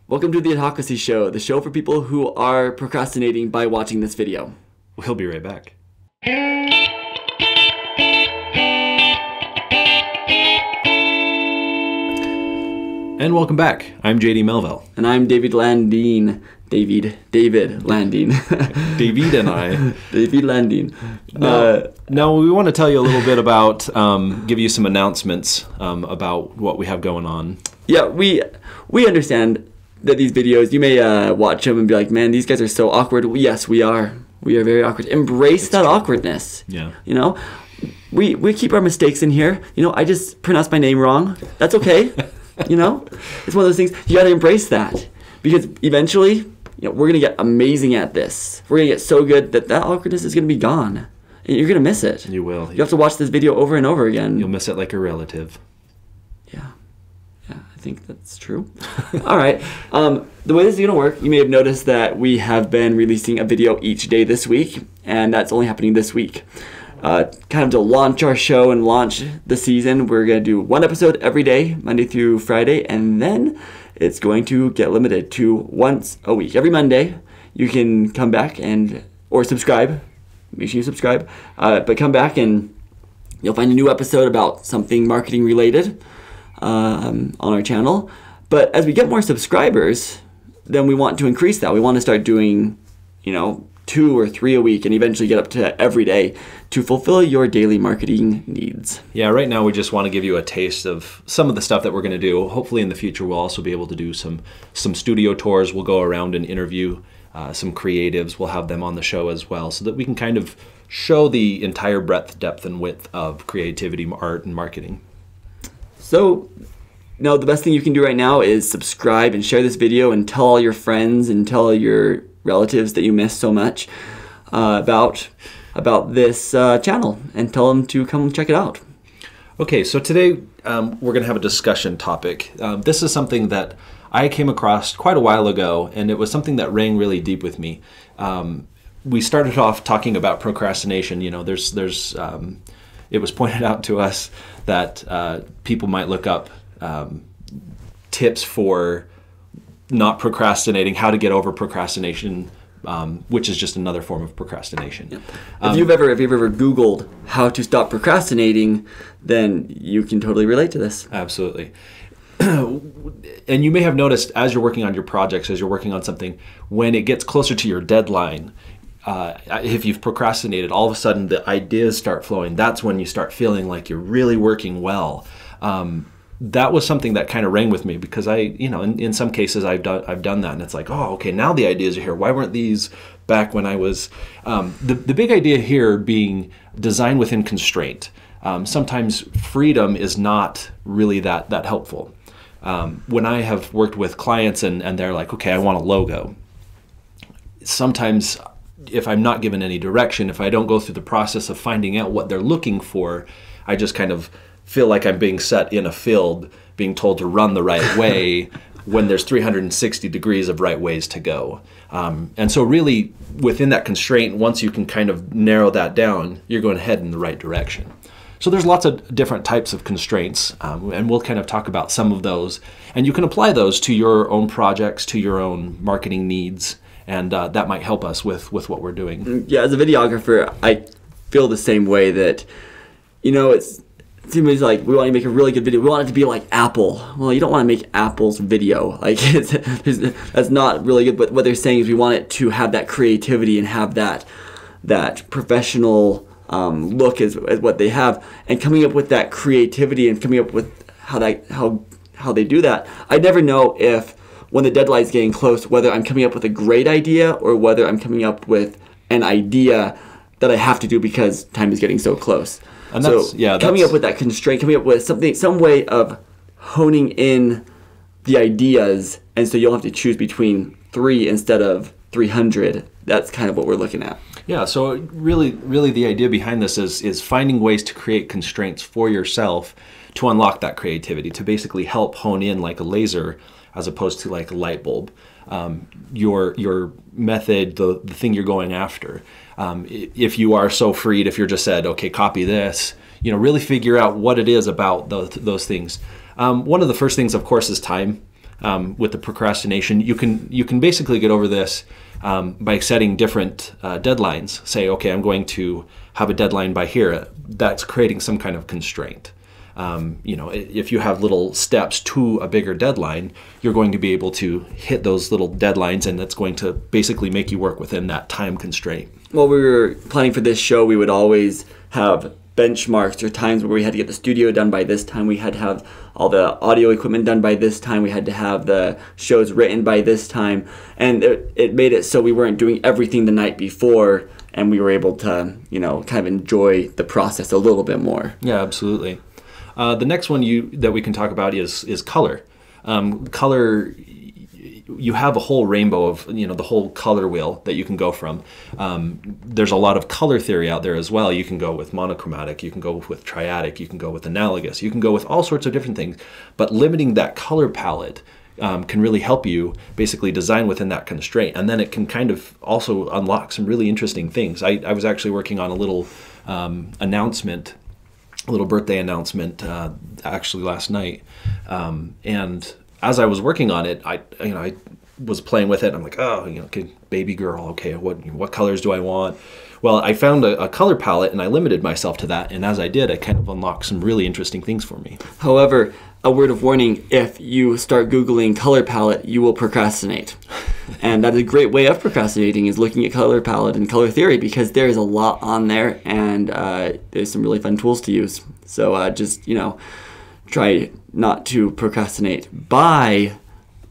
Welcome to the Adhocracy Show, the show for people who are procrastinating by watching this video. We'll be right back. And welcome back. I'm JD Melville. And I'm David Landeen. David Landeen. David and I. David Landeen. Now we want to tell you a little bit about, give you some announcements about what we have going on. Yeah, we understand that these videos, you may watch them and be like, man, these guys are so awkward. Yes, we are. We are very awkward. Embrace that awkwardness. Yeah. You know, we keep our mistakes in here. You know, I just pronounced my name wrong. That's okay. You know, it's one of those things. You got to embrace that, because eventually, you know, we're gonna get amazing at this. We're gonna get so good that awkwardness is gonna be gone, and you're gonna miss it. You will. You have to watch this video over and over again. You'll miss it like a relative. Yeah, I think that's true. All right. The way this is going to work, you may have noticed that we have been releasing a video each day this week, and that's only happening this week. Kind of to launch our show and launch the season, we're going to do one episode every day, Monday through Friday, and then it's going to get limited to once a week. Every Monday, you can come back or subscribe. Make sure you subscribe. But come back and you'll find a new episode about something marketing related on our channel. But as we get more subscribers, then we want to increase that. We want to start doing, 2 or 3 a week and eventually get up to every day to fulfill your daily marketing needs. Yeah, right now we just want to give you a taste of some of the stuff that we're going to do. Hopefully in the future we'll also be able to do some studio tours. We'll go around and interview some creatives. We'll have them on the show as well, so that we can kind of show the entire breadth, depth, and width of creativity, art, and marketing. So, the best thing you can do right now is subscribe and share this video and tell all your friends and tell your relatives that you miss so much about this channel, and tell them to come check it out. Okay, so today we're going to have a discussion topic. This is something that I came across quite a while ago, and it was something that rang really deep with me. We started off talking about procrastination. It was pointed out to us that people might look up tips for not procrastinating, how to get over procrastination, which is just another form of procrastination. Yep. If you've ever Googled how to stop procrastinating, then you can totally relate to this. Absolutely. And you may have noticed, as you're working on your projects, as you're working on something, when it gets closer to your deadline, if you've procrastinated, all of a sudden the ideas start flowing. That's when you start feeling like you're really working well. That was something that kind of rang with me, because in some cases I've done that, and it's like, oh, okay, now the ideas are here. Why weren't these back when I was? The big idea here being design within constraint. Sometimes freedom is not really that helpful. When I have worked with clients and they're like, okay, I want a logo. Sometimes if I'm not given any direction, if I don't go through the process of finding out what they're looking for, I just kind of feel like I'm being set in a field, being told to run the right way when there's 360 degrees of right ways to go. And so really within that constraint, once you can kind of narrow that down, you're going to head in the right direction. So there's lots of different types of constraints, and we'll kind of talk about some of those. And you can apply those to your own projects, to your own marketing needs, and that might help us with what we're doing. Yeah, as a videographer, I feel the same way that, it seems like we want to make a really good video. We want it to be like Apple. Well, you don't want to make Apple's video. Like that's not really good. But what they're saying is we want it to have that creativity and have that professional look is what they have. And coming up with that creativity and coming up with how they do that, I never know if when the deadline's getting close, whether I'm coming up with a great idea or whether I'm coming up with an idea that I have to do because time is getting so close. And coming up with that constraint, coming up with some way of honing in the ideas, and so you'll have to choose between 3 instead of 300. That's kind of what we're looking at. Yeah, so really the idea behind this is finding ways to create constraints for yourself to unlock that creativity, to basically help hone in like a laser as opposed to like a light bulb. Your method, the thing you're going after. If you are so freed, if you're just said, okay, copy this, really figure out what it is about those things. One of the first things, of course, is time. with the procrastination, you can basically get over this by setting different deadlines. Say, okay, I'm going to have a deadline by here. That's creating some kind of constraint. If you have little steps to a bigger deadline, you're going to be able to hit those little deadlines, and that's going to basically make you work within that time constraint. While we were planning for this show, we would always have benchmarks or times where we had to get the studio done by this time. We had to have all the audio equipment done by this time. We had to have the shows written by this time. And it made it so we weren't doing everything the night before, and we were able to, kind of enjoy the process a little bit more. Yeah, absolutely. The next one that we can talk about is color. Color, you have a whole rainbow of, the whole color wheel that you can go from. There's a lot of color theory out there as well. You can go with monochromatic, you can go with triadic, you can go with analogous, you can go with all sorts of different things. But limiting that color palette can really help you basically design within that constraint. And then it can kind of also unlock some really interesting things. I was actually working on a little birthday announcement actually last night, and as I was working on it, I was playing with it. I'm like, okay, baby girl, okay, what colors do I want? Well, I found a color palette, and I limited myself to that, and as I did, it kind of unlocked some really interesting things for me. However, a word of warning: if you start Googling color palette, you will procrastinate. And that's a great way of procrastinating, is looking at color palette and color theory, because there is a lot on there, and there's some really fun tools to use. So just, try not to procrastinate by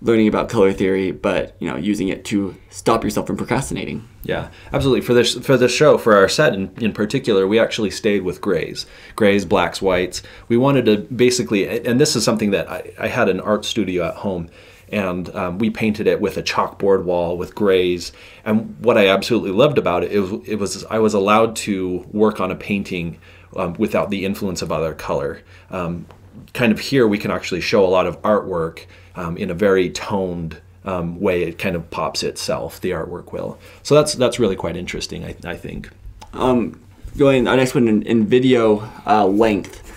learning about color theory, but using it to stop yourself from procrastinating. Yeah, absolutely. For this show, for our set in particular, we actually stayed with grays, blacks, whites. We wanted to basically, and this is something that I had an art studio at home, and we painted it with a chalkboard wall with grays. And what I absolutely loved about it was I was allowed to work on a painting without the influence of other color. Kind of here we can actually show a lot of artwork in a very toned way. It kind of pops itself, the artwork will. So that's really quite interesting, I think. Going our next one in video length.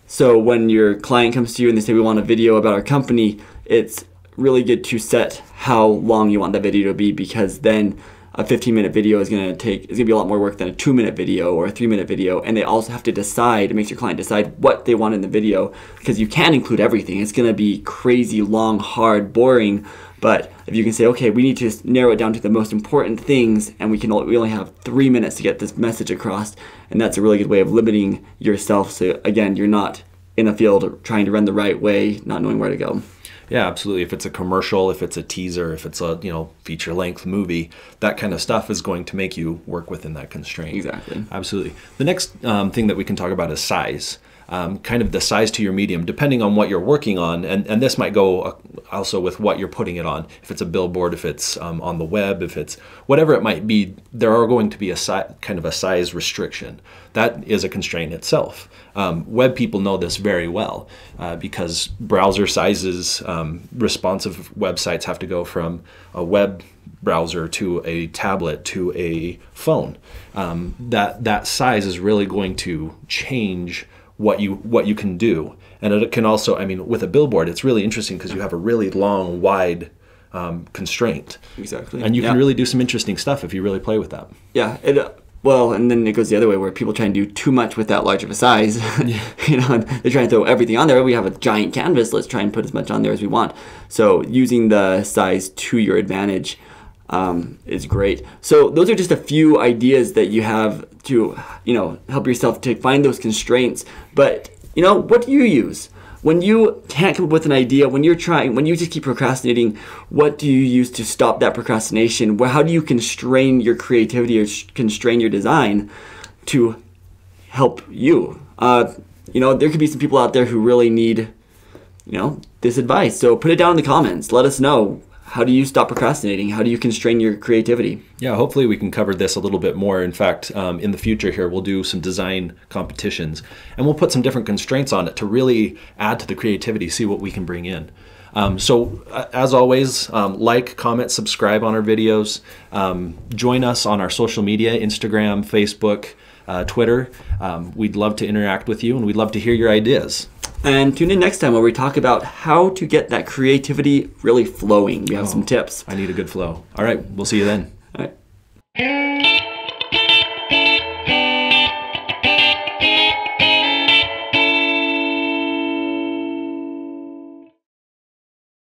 So when your client comes to you and they say, we want a video about our company, it's really good to set how long you want that video to be, because then a 15-minute video is going to be a lot more work than a 2-minute video or a 3-minute video. And they also have to decide, it makes your client decide what they want in the video, because you can't include everything. It's going to be crazy, long, hard, boring. But if you can say, okay, we need to narrow it down to the most important things, and we only have 3 minutes to get this message across, and that's a really good way of limiting yourself. So again, you're not in a field trying to run the right way, not knowing where to go. Yeah, absolutely. If it's a commercial, if it's a teaser, if it's a feature-length movie, that kind of stuff is going to make you work within that constraint. Exactly. Absolutely. The next thing that we can talk about is size. Kind of the size to your medium, depending on what you're working on, and this might go also with what you're putting it on. If it's a billboard, if it's on the web, if it's whatever it might be, there are going to be kind of a size restriction. That is a constraint itself. Web people know this very well because browser sizes, responsive websites have to go from a web browser to a tablet to a phone. That size is really going to change what you can do. And it can also, with a billboard, it's really interesting because you have a really long, wide constraint. Exactly. And you can really do some interesting stuff if you really play with that. Yeah. Well, and then it goes the other way where people try and do too much with that large of a size. Yeah. And they try and throw everything on there. We have a giant canvas. Let's try and put as much on there as we want. So using the size to your advantage is great. So those are just a few ideas that you have to, help yourself to find those constraints. But, what do you use? When you can't come up with an idea, when you just keep procrastinating, what do you use to stop that procrastination? How do you constrain your creativity or constrain your design to help you? There could be some people out there who really need, this advice. So put it down in the comments. Let us know. How do you stop procrastinating? How do you constrain your creativity? Yeah, hopefully we can cover this a little bit more. In fact, in the future here, we'll do some design competitions, and we'll put some different constraints on it to really add to the creativity, see what we can bring in. So as always, like, comment, subscribe on our videos. Join us on our social media, Instagram, Facebook, Twitter. We'd love to interact with you, and we'd love to hear your ideas. And tune in next time where we talk about how to get that creativity really flowing. We have some tips. I need a good flow. All right, we'll see you then. All right.